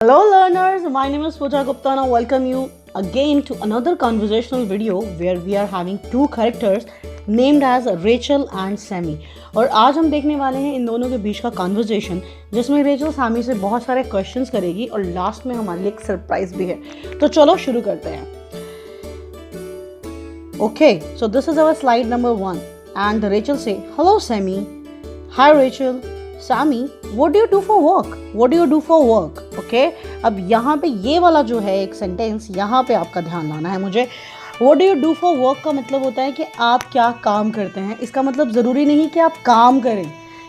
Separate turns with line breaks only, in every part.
Hello learners, my name is Pooja Gupta and I welcome you again to another conversational video where we are having two characters named as Rachel and Sammy. और आज हम देखने वाले हैं इन दोनों के बीच का कॉन्वर्जेशन जिसमें रेचल सैमी से बहुत सारे क्वेश्चंस करेगी और लास्ट में हमारे लिए एक सरप्राइज भी है. तो चलो शुरू करते हैं. Okay, so this is our slide number 1 and Rachel say, "Hello Sammy." "Hi Rachel." "Sammy, what do you do for work?" "What do you do for work?" Okay, अब यहाँ पे ये वाला जो है एक सेंटेंस यहाँ पे आपका ध्यान लाना है मुझे. What do you do for work का मतलब होता है कि आप क्या काम करते हैं. इसका मतलब ज़रूरी नहीं कि आप काम करें.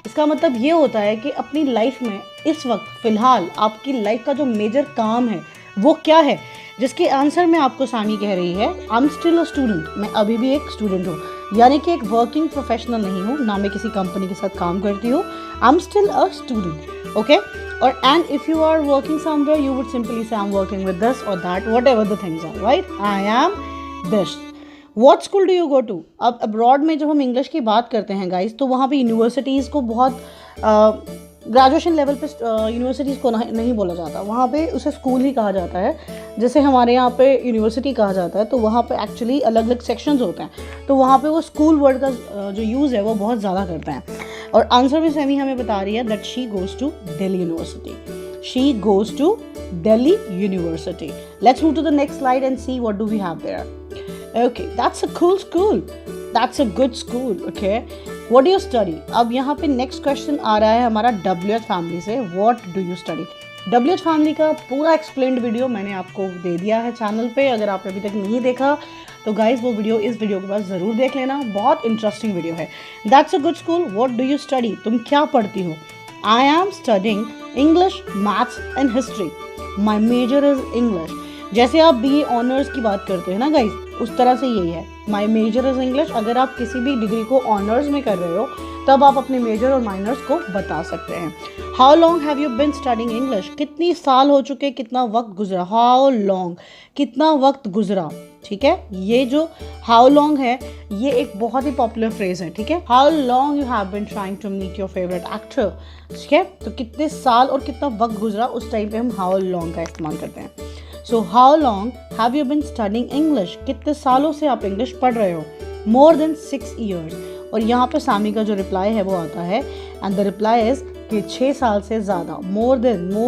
इसका मतलब ये होता है कि अपनी लाइफ में इस वक्त फ़िलहाल आपकी लाइफ का जो मेजर काम है वो क्या है. जिसके आंसर में आपको सामी कह रही है आई एम स्टिल अ स्टूडेंट. मैं अभी भी एक स्टूडेंट हूँ, यानी कि एक वर्किंग प्रोफेशनल नहीं हूँ, ना मैं किसी कंपनी के साथ काम करती हूँ. I am still a student. Okay, और and if you are working somewhere you would simply say I am working with this और that whatever the things are. Right, I am this. What school do you go to. अब abroad में जब हम English की बात करते हैं guys, तो वहाँ पे यूनिवर्सिटीज़ को बहुत ग्रेजुएशन लेवल पे यूनिवर्सिटीज़ को नहीं बोला जाता. वहाँ पे उसे स्कूल ही कहा जाता है. जैसे हमारे यहाँ पे यूनिवर्सिटी कहा जाता है, तो वहाँ पे एक्चुअली अलग अलग सेक्शंस होते हैं, तो वहाँ पे वो स्कूल वर्ड का जो यूज़ है वो बहुत ज़्यादा करते हैं. और आंसर में सैमी हमें बता रही है that she goes to Delhi University. She goes to Delhi University. Let's move to the next slide and see what do we have there. Okay, that's a cool school. That's a good school. Okay, what do you study. अब यहाँ पे next question आ रहा है हमारा WH family से. What do you study. WH family का पूरा explained video मैंने आपको दे दिया है चैनल पे. अगर आपने अभी तक नहीं देखा तो गाइज वो वीडियो इस वीडियो के बाद ज़रूर देख लेना. बहुत इंटरेस्टिंग वीडियो है. That's a good school. What do you study. तुम क्या पढ़ती हो. I am studying English, maths and history. My major is English. जैसे आप BA ऑनर्स की बात करते हैं ना गाइज, उस तरह से यही है. My major is English. अगर आप किसी भी डिग्री को ऑनर्स में कर रहे हो तब आप अपने मेजर और माइनर्स को बता सकते हैं. How long have you been studying English. कितनी साल हो चुके, कितना वक्त गुजरा. हाउ लॉन्ग, कितना वक्त गुजरा. ठीक है, ये जो हाउ लॉन्ग है ये एक बहुत ही पॉपुलर फ्रेज है. ठीक है, how long you have been trying to meet your favourite actor. ठीक है, तो कितने साल और कितना वक्त गुजरा उस टाइम पे हम हाउ लॉन्ग का इस्तेमाल करते हैं. So how long have you been studying English. कितने सालों से आप इंग्लिश पढ़ रहे हो. More than 6 years. और यहाँ पे सामी का जो रिप्लाई है वो आता है एंड द रिप्लाई इज कि 6 साल से ज़्यादा. More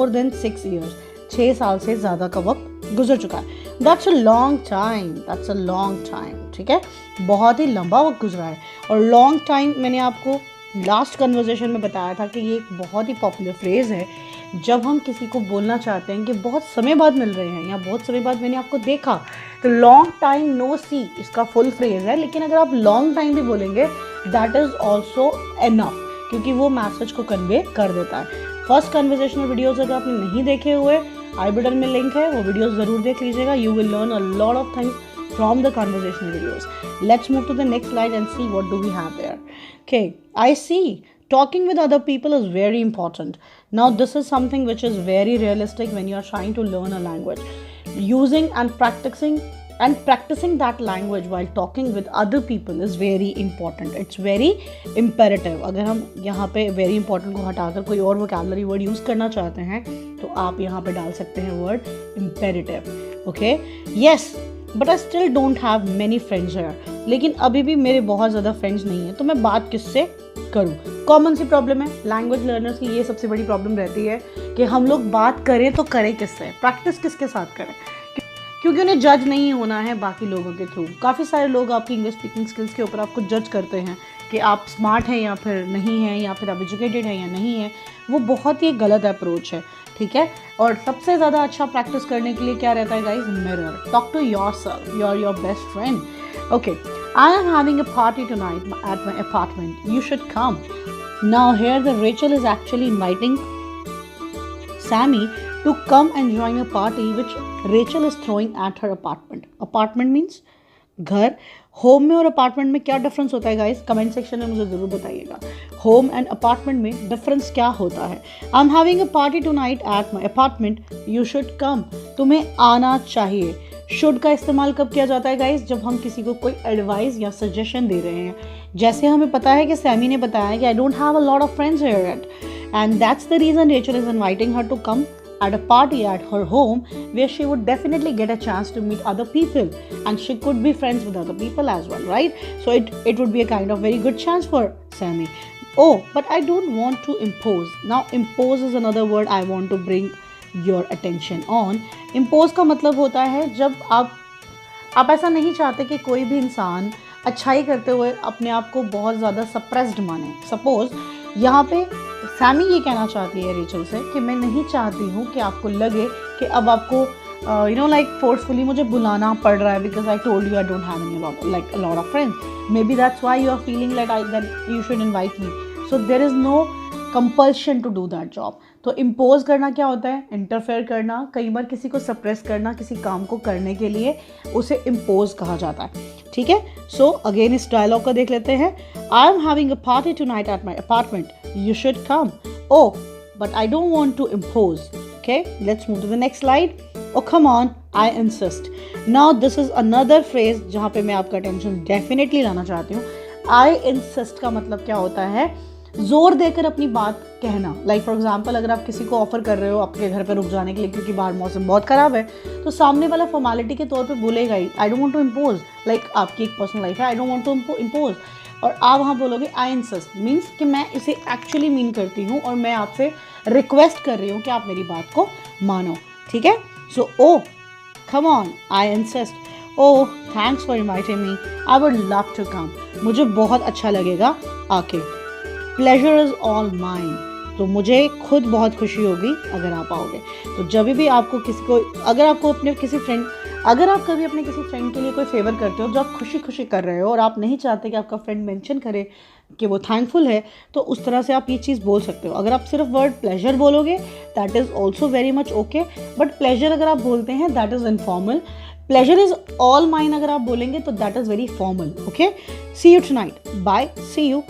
than 6 years. 6 साल से ज़्यादा का वक्त गुजर चुका है. That's a long time. That's a long time. ठीक है, बहुत ही लंबा वक्त गुजरा है. और लॉन्ग टाइम मैंने आपको लास्ट कन्वर्सेशन में बताया था कि ये एक बहुत ही पॉपुलर फ्रेज़ है जब हम किसी को बोलना चाहते हैं कि बहुत समय बाद मिल रहे हैं या बहुत समय बाद मैंने आपको देखा. तो लॉन्ग टाइम नो सी इसका फुल फ्रेज है, लेकिन अगर आप लॉन्ग टाइम भी बोलेंगे दैट इज़ ऑल्सो एनफ, क्योंकि वो मैसेज को कन्वे कर देता है. फर्स्ट कन्वर्सेशनल वीडियोस अगर आपने नहीं देखे हुए, आई बटन में लिंक है, वो वीडियोस ज़रूर देख लीजिएगा. You will learn a lot of things from the conversational videos. Let's move to the next slide and see what do we have there. Okay, I see talking with other people is very important. Now this is something which is very realistic when you are trying to learn a language. Using and practicing that language while talking with other people is very important. It's very imperative. अगर हम यहाँ पे very important को हटाकर कोई और vocabulary word use करना चाहते हैं तो आप यहाँ पे डाल सकते हैं word imperative. Okay? Yes, but I still don't have many friends here. लेकिन अभी भी मेरे बहुत ज़्यादा फ्रेंड्स नहीं हैं, तो मैं बात किससे करूँ. कॉमन सी प्रॉब्लम है लैंग्वेज लर्नर्स की. ये सबसे बड़ी प्रॉब्लम रहती है कि हम लोग बात करें तो करें किससे, प्रैक्टिस किसके साथ करें, क्योंकि उन्हें जज नहीं होना है बाकी लोगों के थ्रू. काफ़ी सारे लोग आपकी इंग्लिश स्पीकिंग स्किल्स के ऊपर आपको जज करते हैं कि आप स्मार्ट हैं या फिर नहीं हैं, या फिर आप एजुकेटेड हैं या नहीं हैं. वो बहुत ही गलत अप्रोच है. ठीक है, और सबसे ज़्यादा अच्छा प्रैक्टिस करने के लिए क्या रहता है guys. Mirror. Talk to yourself. You are your best friend. Okay, I am having a party tonight at my apartment. You should come. Now here the Rachel is actually inviting Sammy to come and join a party which Rachel is throwing at her apartment. Apartment means घर. Home में और apartment में क्या difference होता है guys, comment section में मुझे ज़रूर बताइएगा. होम एंड अपार्टमेंट में डिफरेंस क्या होता है. आई am having a party tonight at my apartment. You should कम. तुम्हें आना चाहिए. शुड का इस्तेमाल कब किया जाता है गाइस, जब हम किसी को कोई एडवाइस या सजेशन दे रहे हैं. जैसे हमें पता है कि सैमी ने बताया कि I don't have a lot of friends here at, and that's the reason Rachel is inviting her to come at a party at her home where she would definitely get a chance to meet other people and she could be friends with other people as well, right? So it would be a kind of very good chance for Sammy. Oh, but I don't want to impose. Now, impose is another word I want to bring your attention on. Impose का मतलब होता है जब आप ऐसा नहीं चाहते कि कोई भी इंसान अच्छाई करते हुए अपने आप को बहुत ज़्यादा सप्रेस्ड माने. सपोज यहाँ पे सैमी ये कहना चाहती है रेचल से कि मैं नहीं चाहती हूँ कि आपको लगे कि अब आपको लाइक फोर्सफुली मुझे बुलाना पड़ रहा है because I told you I don't have any like a lot of friends. Maybe that's why you are feeling that you should invite me. So there is no compulsion to do that job. तो impose करना क्या होता है? Interfere करना. कई बार किसी को suppress करना किसी काम को करने के लिए उसे इम्पोज कहा जाता है. ठीक है. सो अगेन इस डायलॉग को देख लेते हैं. I am having a party tonight at my apartment. You should come. Oh but I don't want to impose. Okay, let's move to the next slide. Oh, come on, I insist. Now, this is another phrase जहाँ पे मैं आपका attention definitely लाना चाहती हूँ. I insist का मतलब क्या होता है? जोर देकर अपनी बात कहना. लाइक फॉर एग्जाम्पल अगर आप किसी को ऑफर कर रहे हो आपके घर पर रुक जाने के लिए क्योंकि बाहर मौसम बहुत ख़राब है तो सामने वाला फॉर्मेलिटी के तौर पे बोलेगा ही I don't want to impose. Like आपकी एक पर्सनल लाइफ है, I don't want to impose. और आप वहाँ बोलोगे आई इंसिस्ट मीन्स कि मैं इसे एक्चुअली मीन करती हूँ और मैं आपसे रिक्वेस्ट कर रही हूँ कि आप मेरी बात को मानो. ठीक है. So oh come on I insist. Oh thanks for inviting me. I would love to come. मुझे बहुत अच्छा लगेगा आके. Pleasure is all mine. तो मुझे खुद बहुत खुशी होगी अगर आप आओगे. तो जब भी आपको किसी को अगर आपको अपने किसी फ्रेंड अगर आप कभी अपने किसी फ्रेंड के लिए कोई फेवर करते हो जो आप खुशी खुशी कर रहे हो और आप नहीं चाहते कि आपका फ्रेंड मेंशन करे कि वो थैंकफुल है तो उस तरह से आप ये चीज़ बोल सकते हो. अगर आप सिर्फ वर्ड प्लेजर बोलोगे that is also very much okay. But pleasure अगर आप बोलते हैं that is informal. Pleasure is all mine अगर आप बोलेंगे तो that is very formal. Okay. See you tonight. Bye. See you.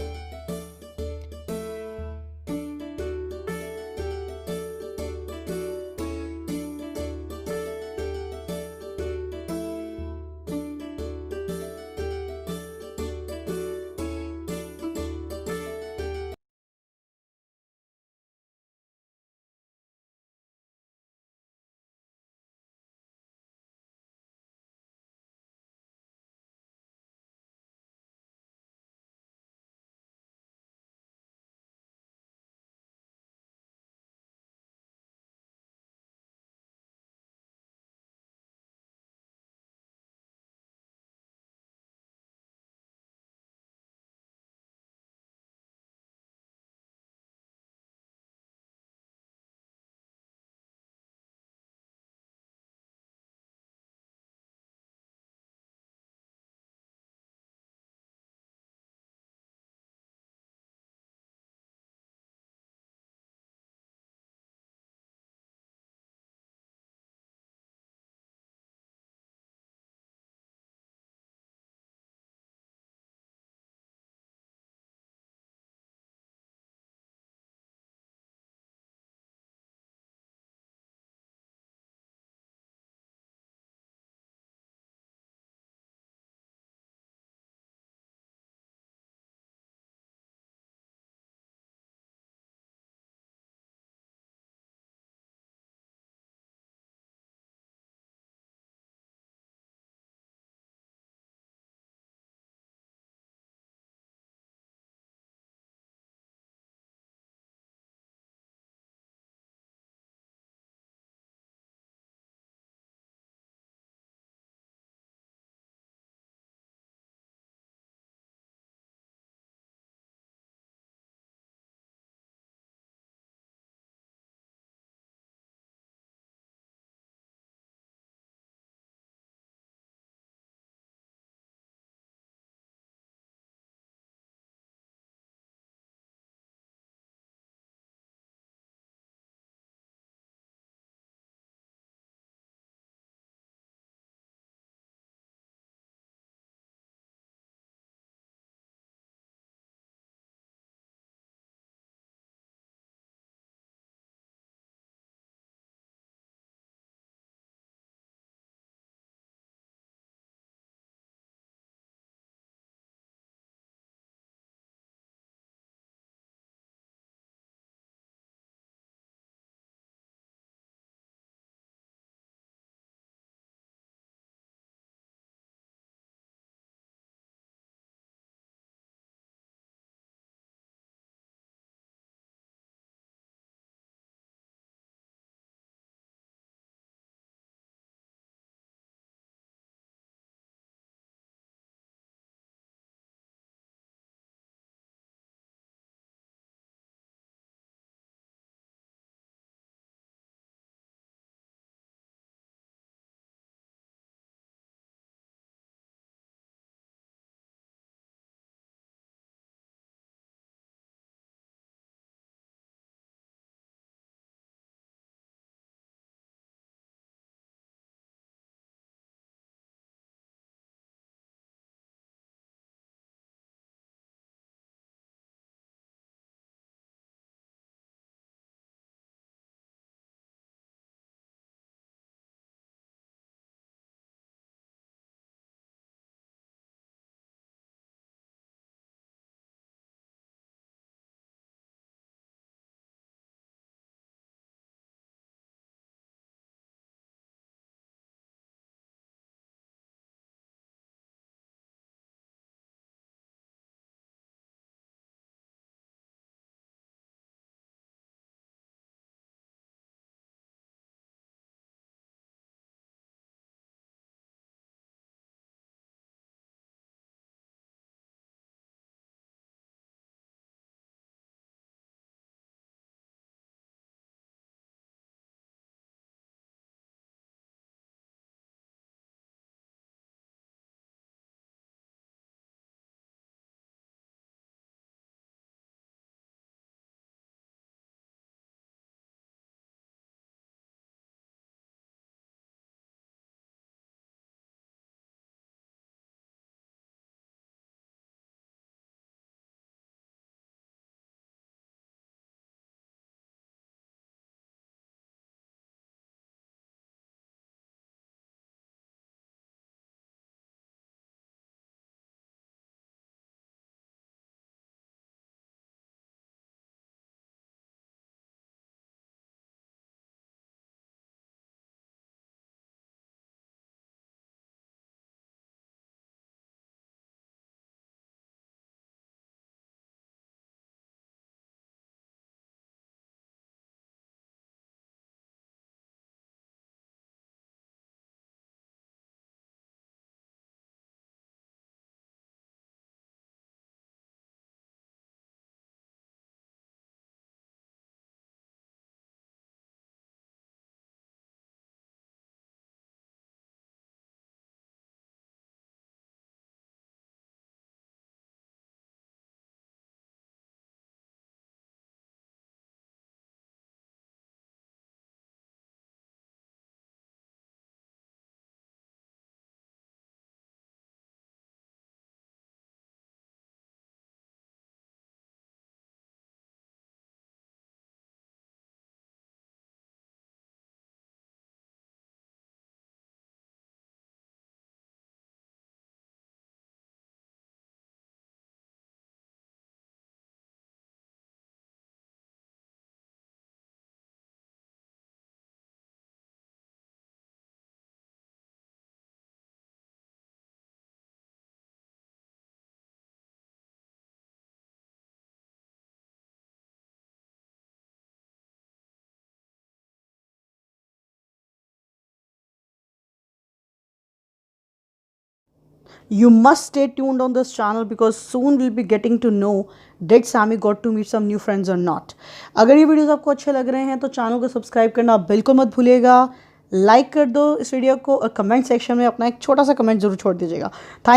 You must stay tuned on this channel because soon we'll be getting to know did Sammy got to meet some new friends or not. अगर ये videos आपको अच्छे लग रहे हैं तो channel को subscribe करना बिल्कुल मत भूलिएगा, लाइक कर दो इस वीडियो को और कमेंट सेक्शन में अपना एक छोटा सा कमेंट जरूर छोड़ दीजिएगा। थैंक